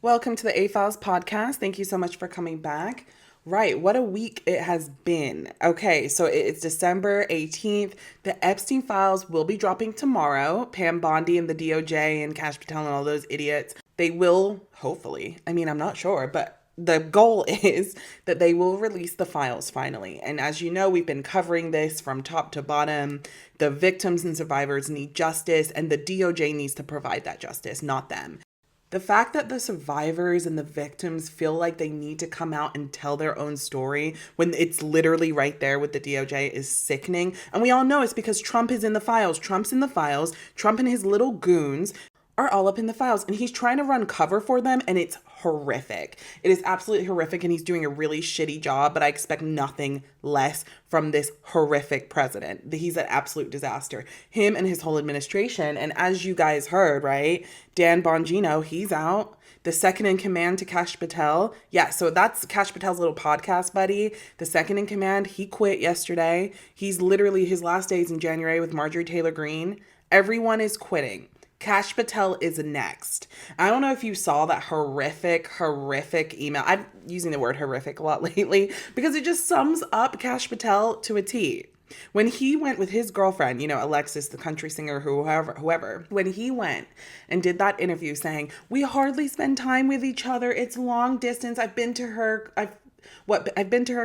Welcome to the A-Files podcast. Thank you so much for coming back. Right, what a week it has been. Okay, so it's December 18th. The Epstein files will be dropping tomorrow. Pam Bondi and the DOJ and Kash Patel and all those idiots, they will, hopefully, I'm not sure, but the goal is that they will release the files finally. And as you know, we've been covering this from top to bottom. The victims and survivors need justice, and the DOJ needs to provide that justice, not them. The fact that the survivors and the victims feel like they need to come out and tell their own story when it's literally right there with the DOJ is sickening. And we all know it's because Trump is in the files. Trump's in the files. Trump and his little goons are all up in the files, and he's trying to run cover for them, and it's horrific. It is absolutely horrific, and he's doing a really shitty job, but I expect nothing less from this horrific president. He's an absolute disaster. Him and his whole administration, and as you guys heard, right, Dan Bongino, he's out. The second in command to Kash Patel. Yeah, so that's Kash Patel's little podcast buddy. The second in command, he quit yesterday. He's literally, his last days in January with Marjorie Taylor Greene. Everyone is quitting. Kash Patel is next. I don't know if you saw that horrific email. I'm using the word horrific a lot lately because it just sums up Kash Patel to a T. When he went with his girlfriend, Alexis, the country singer, whoever, when he went and did that interview saying, we hardly spend time with each other. It's long distance. I've been to her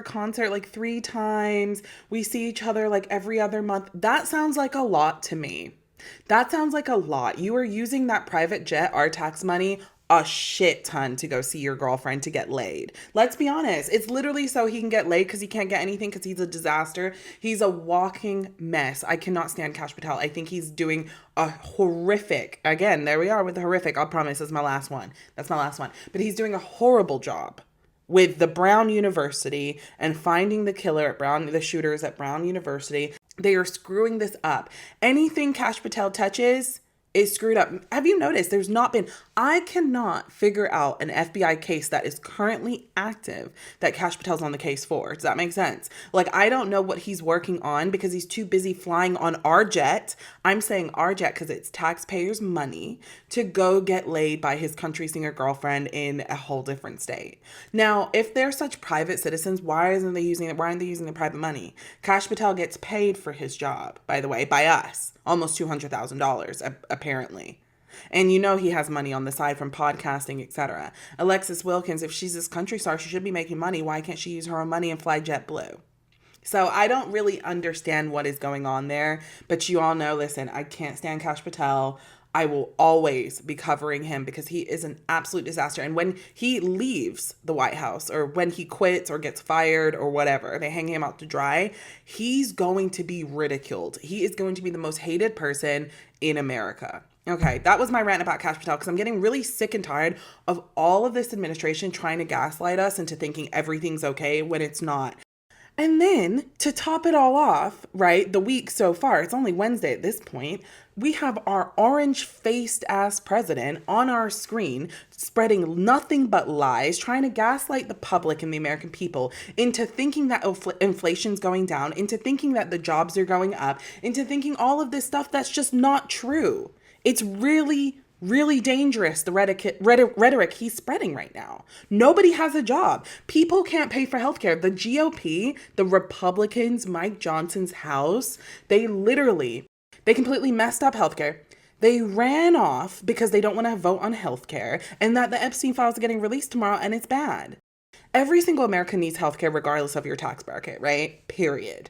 concert like 3 times. We see each other like every other month. That sounds like a lot to me. That sounds like a lot. You are using that private jet, our tax money, a shit ton to go see your girlfriend to get laid. Let's be honest. It's literally so he can get laid because he can't get anything because he's a disaster. He's a walking mess. I cannot stand Kash Patel. I think he's doing a horrific, again, there we are with the horrific. I'll promise that's my last one. But he's doing a horrible job with the Brown University and finding the the shooters at Brown University. They are screwing this up. Anything Kash Patel touches is screwed up. Have you noticed I cannot figure out an FBI case that is currently active that Kash Patel's on the case for. Does that make sense? Like, I don't know what he's working on because he's too busy flying on our jet. I'm saying our jet because it's taxpayers' money to go get laid by his country singer girlfriend in a whole different state. Now, if they're such private citizens, why aren't they using the private money? Kash Patel gets paid for his job, by the way, by us. Almost $200,000, apparently. And he has money on the side from podcasting, etc. Alexis Wilkins, if she's this country star, she should be making money. Why can't she use her own money and fly JetBlue? So I don't really understand what is going on there. But you all know, listen, I can't stand Kash Patel. I will always be covering him because he is an absolute disaster. And when he leaves the White House or when he quits or gets fired or whatever, they hang him out to dry, he's going to be ridiculed. He is going to be the most hated person in America. Okay, that was my rant about Kash Patel because I'm getting really sick and tired of all of this administration trying to gaslight us into thinking everything's okay when it's not. And then to top it all off, right, the week so far, it's only Wednesday at this point, we have our orange-faced ass president on our screen spreading nothing but lies, trying to gaslight the public and the American people into thinking that inflation's going down, into thinking that the jobs are going up, into thinking all of this stuff that's just not true. It's really dangerous, the rhetoric he's spreading right now. Nobody has a job. People can't pay for healthcare. The GOP, the Republicans, Mike Johnson's house, they completely messed up healthcare. They ran off because they don't want to vote on healthcare and that the Epstein files are getting released tomorrow and it's bad. Every single American needs healthcare regardless of your tax bracket, right? Period.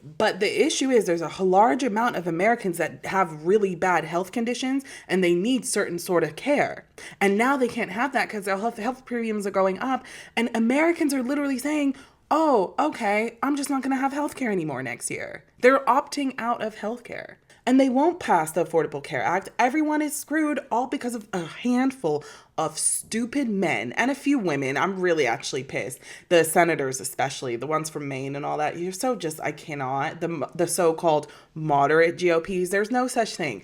But the issue is there's a large amount of Americans that have really bad health conditions and they need certain sort of care. And now they can't have that because their health premiums are going up. And Americans are literally saying, oh, okay, I'm just not going to have health care anymore next year. They're opting out of health care. And they won't pass the Affordable Care Act. Everyone is screwed, all because of a handful of stupid men and a few women. I'm really actually pissed. The senators, especially, the ones from Maine and all that. You're so just, I cannot. The so-called moderate GOPs, there's no such thing.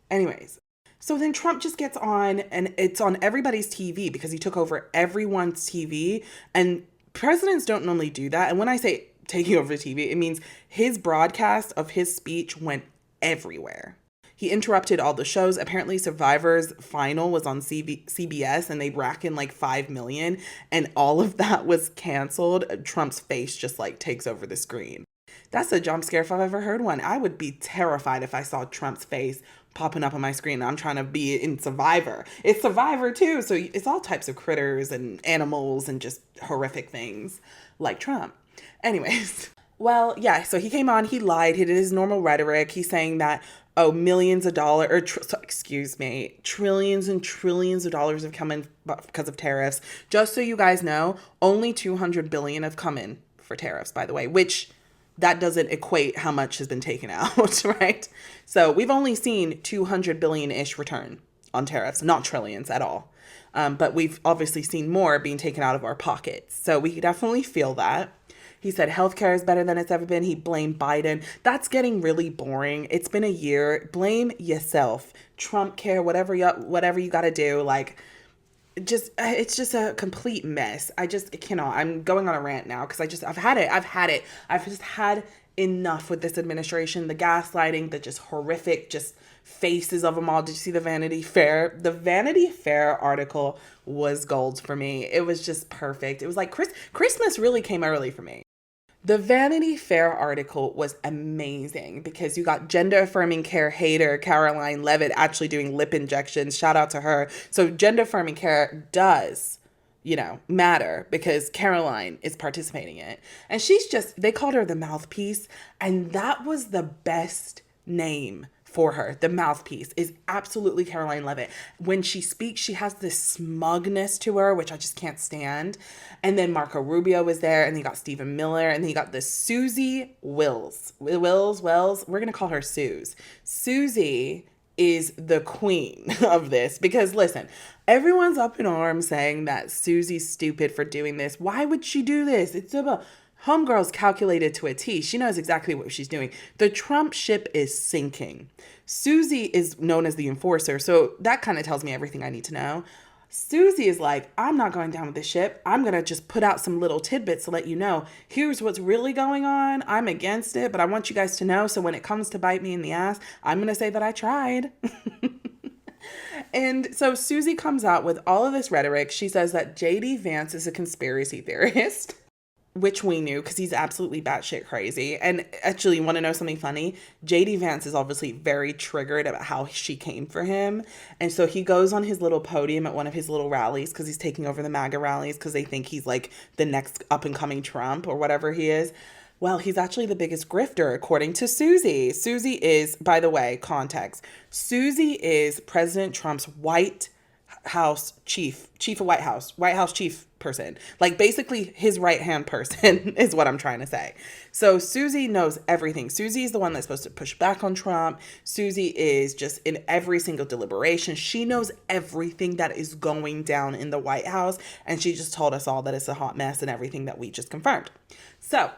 Anyways, so then Trump just gets on, and it's on everybody's TV because he took over everyone's TV. And presidents don't normally do that. And when I say taking over the TV, it means his broadcast of his speech went everywhere. He interrupted all the shows. Apparently Survivor's final was on CBS and they rack in like 5 million and all of that was canceled. Trump's face just like takes over the screen. That's a jump scare if I've ever heard one. I would be terrified if I saw Trump's face popping up on my screen. I'm trying to be in Survivor. It's Survivor too, so it's all types of critters and animals and just horrific things like Trump. Anyways, well, yeah, so he came on, he lied, he did his normal rhetoric. He's saying that, oh, millions of dollars, or trillions and trillions of dollars have come in because of tariffs. Just so you guys know, only 200 billion have come in for tariffs, by the way, which that doesn't equate how much has been taken out, right? So we've only seen 200 billion-ish return on tariffs, not trillions at all. But we've obviously seen more being taken out of our pockets. So we definitely feel that. He said healthcare is better than it's ever been. He blamed Biden. That's getting really boring. It's been a year. Blame yourself. Trump care, whatever you got to do. Like, it's just a complete mess. I just cannot. I'm going on a rant now because I've had it. I've just had enough with this administration. The gaslighting, the just horrific, just faces of them all. Did you see the Vanity Fair? The Vanity Fair article was gold for me. It was just perfect. It was like Christmas really came early for me. The Vanity Fair article was amazing because you got gender affirming care hater Caroline Levitt actually doing lip injections. Shout out to her. So gender affirming care does, matter because Caroline is participating in it. And they called her the mouthpiece. And that was the best name for her. The mouthpiece is absolutely Caroline Levitt. When she speaks, she has this smugness to her, which I just can't stand. And then Marco Rubio was there, and then you got Stephen Miller, and then you got this Susie Wells. We're going to call her Suze. Susie is the queen of this because listen, everyone's up in arms saying that Susie's stupid for doing this. Why would she do this? It's about homegirl's calculated to a T. She knows exactly what she's doing. The Trump ship is sinking. Susie is known as the enforcer, so that kind of tells me everything I need to know. Susie is like, I'm not going down with the ship. I'm going to just put out some little tidbits to let you know. Here's what's really going on. I'm against it, but I want you guys to know. So when it comes to bite me in the ass, I'm going to say that I tried. And so Susie comes out with all of this rhetoric. She says that J.D. Vance is a conspiracy theorist. Which we knew because he's absolutely batshit crazy. And actually, you want to know something funny? J.D. Vance is obviously very triggered about how she came for him. And so he goes on his little podium at one of his little rallies because he's taking over the MAGA rallies because they think he's like the next up and coming Trump or whatever he is. Well, he's actually the biggest grifter, according to Susie. Susie is, by the way, context. Susie is President Trump's White House chief of White House chief person, like basically his right-hand person is what I'm trying to say. So Susie knows everything. Susie is the one that's supposed to push back on Trump. Susie is just in every single deliberation. She knows everything that is going down in the White House. And she just told us all that it's a hot mess and everything that we just confirmed. So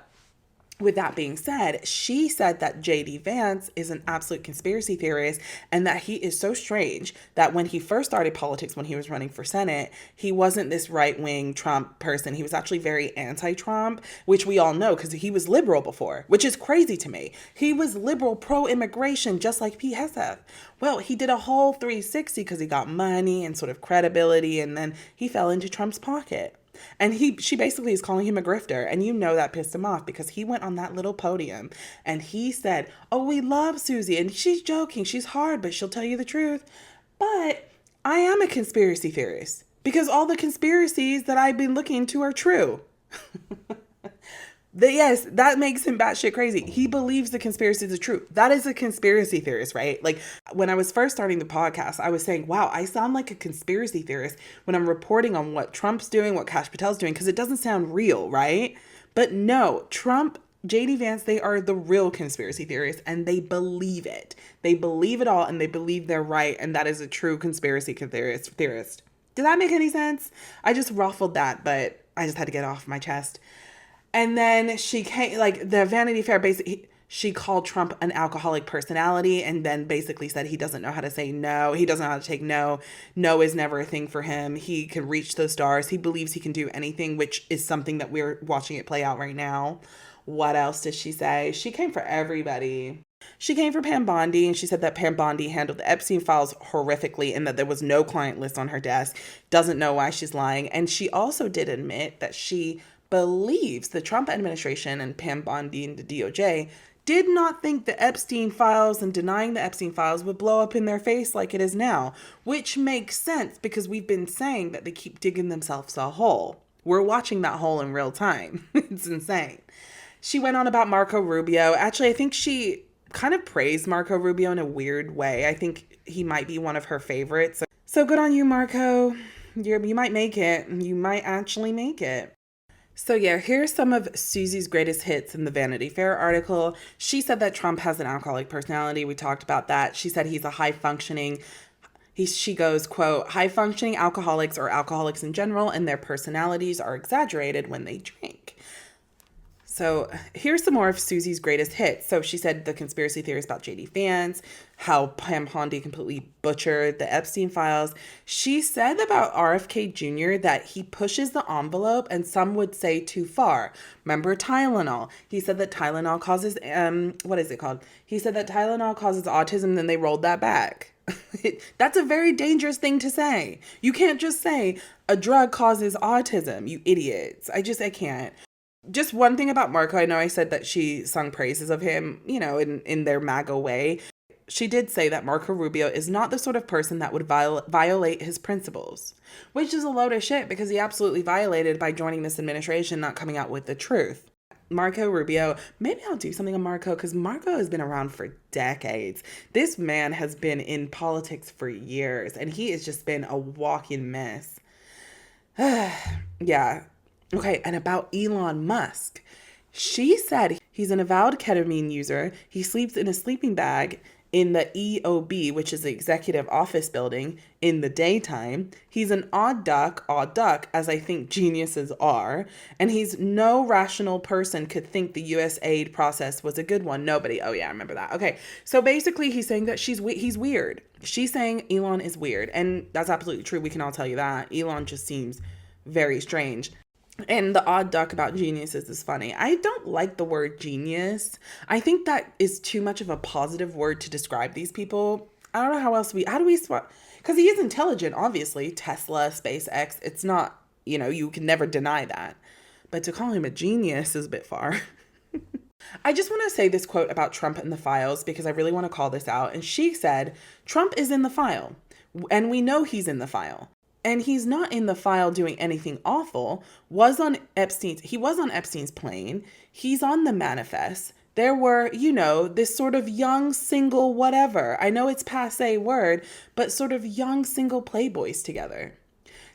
with that being said, she said that J.D. Vance is an absolute conspiracy theorist and that he is so strange that when he first started politics, when he was running for Senate, he wasn't this right-wing Trump person. He was actually very anti-Trump, which we all know because he was liberal before, which is crazy to me. He was liberal, pro-immigration, just like Pete Hegseth. Well, he did a whole 360 because he got money and sort of credibility, and then he fell into Trump's pocket. And she basically is calling him a grifter. And you know that pissed him off because he went on that little podium and he said, oh, we love Susie. And she's joking. She's hard, but she'll tell you the truth. But I am a conspiracy theorist because all the conspiracies that I've been looking into are true. Yes, that makes him batshit crazy. He believes the conspiracies are true. That is a conspiracy theorist, right? Like when I was first starting the podcast, I was saying, wow, I sound like a conspiracy theorist when I'm reporting on what Trump's doing, what Kash Patel's doing, because it doesn't sound real, right? But no, Trump, J.D. Vance, they are the real conspiracy theorists and they believe it. They believe it all and they believe they're right. And that is a true conspiracy theorist. Did that make any sense? I just ruffled that, but I just had to get off my chest. And then she came, like the Vanity Fair, basically, she called Trump an alcoholic personality and then basically said he doesn't know how to say no. He doesn't know how to take no. No is never a thing for him. He can reach the stars. He believes he can do anything, which is something that we're watching it play out right now. What else did she say? She came for everybody. She came for Pam Bondi, and she said that Pam Bondi handled the Epstein files horrifically and that there was no client list on her desk. Doesn't know why she's lying. And she also did admit that she believes the Trump administration and Pam Bondi and the DOJ did not think the Epstein files and denying the Epstein files would blow up in their face like it is now, which makes sense because we've been saying that they keep digging themselves a hole. We're watching that hole in real time. It's insane. She went on about Marco Rubio. Actually, I think she kind of praised Marco Rubio in a weird way. I think he might be one of her favorites. So good on you, Marco. You might make it. You might actually make it. So yeah, here's some of Susie's greatest hits in the Vanity Fair article. She said that Trump has an alcoholic personality. We talked about that. She said he's a she goes, quote, high functioning alcoholics or alcoholics in general and their personalities are exaggerated when they drink. So here's some more of Susie's greatest hits. So she said the conspiracy theories about JD Vance, how Pam Bondi completely butchered the Epstein files. She said about RFK Jr. that he pushes the envelope and some would say too far. Remember Tylenol? He said that Tylenol causes, what is it called? He said that Tylenol causes autism, then they rolled that back. That's a very dangerous thing to say. You can't just say a drug causes autism, you idiots. I can't. Just one thing about Marco, I know I said that she sung praises of him, in their MAGA way. She did say that Marco Rubio is not the sort of person that would violate his principles, which is a load of shit because he absolutely violated by joining this administration, not coming out with the truth. Marco Rubio, maybe I'll do something on Marco because Marco has been around for decades. This man has been in politics for years and he has just been a walking mess. Yeah. Okay, and about Elon Musk. She said he's an avowed ketamine user. He sleeps in a sleeping bag in the EOB, which is the executive office building, in the daytime. He's an odd duck, as I think geniuses are. And he's no rational person could think the U.S. aid process was a good one. Nobody. Oh, yeah, I remember that. Okay, so basically he's saying that he's weird. She's saying Elon is weird. And that's absolutely true. We can all tell you that. Elon just seems very strange. And the odd duck about geniuses is funny. I don't like the word genius. I think that is too much of a positive word to describe these people. I don't know how do we swap? Because he is intelligent, obviously. Tesla, SpaceX, it's not, you can never deny that. But to call him a genius is a bit far. I just want to say this quote about Trump and the files because I really want to call this out. And she said, Trump is in the file. And we know he's in the file. And he's not in the file doing anything awful. He was on Epstein's plane. He's on the manifest. There were, this sort of young single whatever. I know it's passé word, but sort of young single playboys together.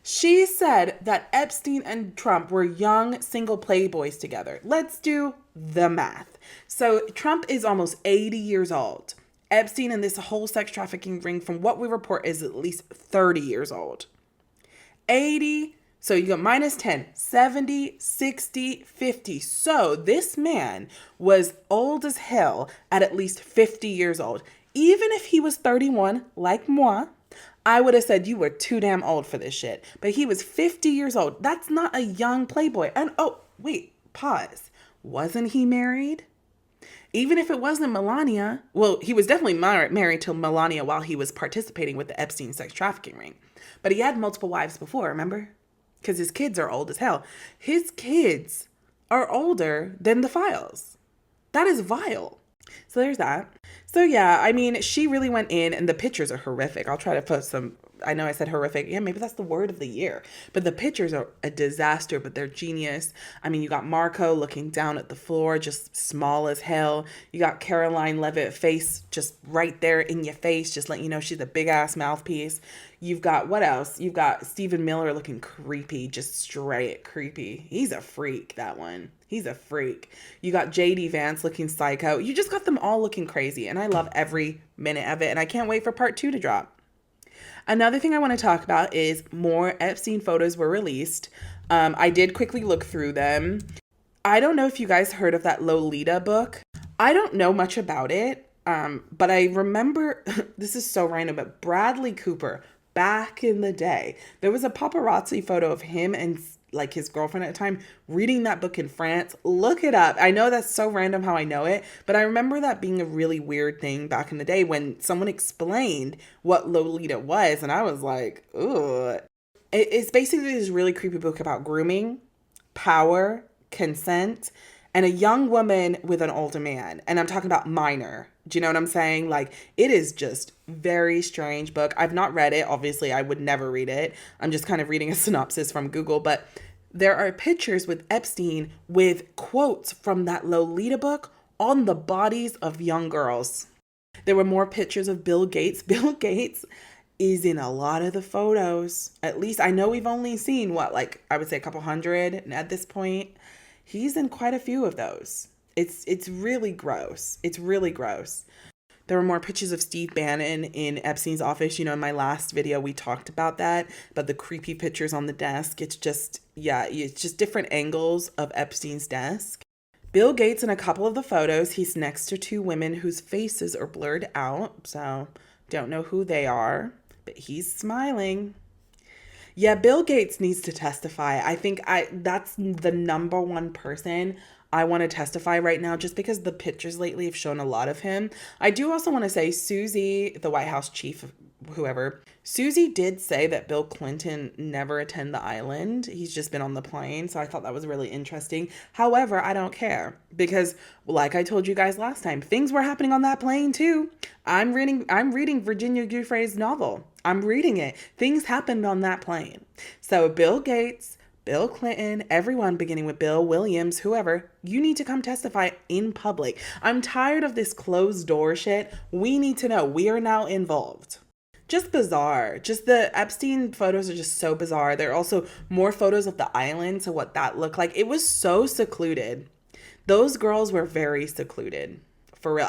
She said that Epstein and Trump were young single playboys together. Let's do the math. So Trump is almost 80 years old. Epstein and this whole sex trafficking ring, from what we report, is at least 30 years old. 80, so you got minus 10, 70, 60, 50. So this man was old as hell at least 50 years old. Even if he was 31, like moi, I would have said you were too damn old for this shit. But he was 50 years old. That's not a young playboy. And pause. Wasn't he married? Even if it wasn't Melania, well, he was definitely married to Melania while he was participating with the Epstein sex trafficking ring. But he had multiple wives before, remember? Because his kids are old as hell. His kids are older than the files. That is vile. So there's that. So yeah, I mean, she really went in and the pictures are horrific. I'll try to put some, I know I said horrific. Yeah, maybe that's the word of the year. But the pictures are a disaster, but they're genius. I mean, you got Marco looking down at the floor, just small as hell. You got Caroline Levitt face just right there in your face, just letting you know she's a big ass mouthpiece. You've got, what else? You've got Stephen Miller looking creepy, just straight creepy. He's a freak, that one. He's a freak. You got JD Vance looking psycho. You just got them all looking crazy. And I love every minute of it. And I can't wait for part 2 to drop. Another thing I want to talk about is more Epstein photos were released. I did quickly look through them. I don't know if you guys heard of that Lolita book. I don't know much about it. But I remember, this is so random, but Bradley Cooper, back in the day, there was a paparazzi photo of him and like his girlfriend at the time, reading that book in France. Look it up. I know that's so random how I know it, but I remember that being a really weird thing back in the day when someone explained what Lolita was, and I was like, ugh. It's basically this really creepy book about grooming, power, consent, and a young woman with an older man. And I'm talking about minor. Do you know what I'm saying? Like, it is just very strange book. I've not read it. Obviously, I would never read it. I'm just kind of reading a synopsis from Google. But there are pictures with Epstein with quotes from that Lolita book on the bodies of young girls. There were more pictures of Bill Gates. Bill Gates is in a lot of the photos. At least I know we've only seen like I would say a couple hundred at this point. He's in quite a few of those. It's really gross. It's really gross. There were more pictures of Steve Bannon in Epstein's office. You know, in my last video, we talked about that, about the creepy pictures on the desk. It's just different angles of Epstein's desk. Bill Gates in a couple of the photos, he's next to two women whose faces are blurred out. So don't know who they are, but he's smiling. Yeah, Bill Gates needs to testify. I think that's the number one person I want to testify right now, just because the pictures lately have shown a lot of him. I do also want to say Susie, the White House chief, whoever, Susie did say that Bill Clinton never attended the island. He's just been on the plane. So I thought that was really interesting. However, I don't care because, like I told you guys last time, things were happening on that plane too. I'm reading Virginia Giuffre's novel. I'm reading it. Things happened on that plane. So Bill Gates, Bill Clinton, everyone beginning with Bill Williams, whoever, you need to come testify in public. I'm tired of this closed door shit. We need to know. We are now involved. Just bizarre. Just the Epstein photos are just so bizarre. There are also more photos of the island, so what that looked like. It was so secluded. Those girls were very secluded. For real.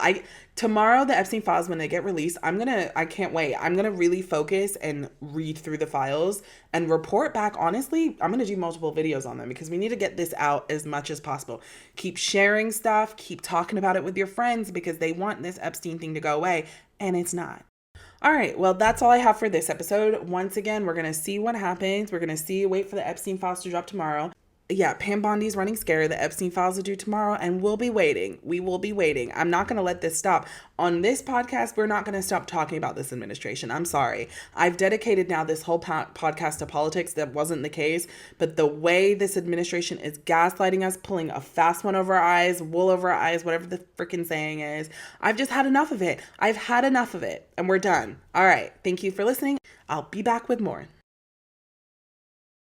Tomorrow, the Epstein files, when they get released, I can't wait. I'm going to really focus and read through the files and report back. Honestly, I'm going to do multiple videos on them because we need to get this out as much as possible. Keep sharing stuff. Keep talking about it with your friends because they want this Epstein thing to go away, and it's not. All right, well, that's all I have for this episode. Once again, we're going to see what happens. We're going to wait for the Epstein files to drop tomorrow. Yeah, Pam Bondi's running scared. The Epstein files are due tomorrow, and we'll be waiting. We will be waiting. I'm not going to let this stop. On this podcast, we're not going to stop talking about this administration. I'm sorry. I've dedicated now this whole podcast to politics. That wasn't the case. But the way this administration is gaslighting us, pulling a fast one over our eyes, wool over our eyes, whatever the freaking saying is, I've just had enough of it. I've had enough of it, and we're done. All right. Thank you for listening. I'll be back with more.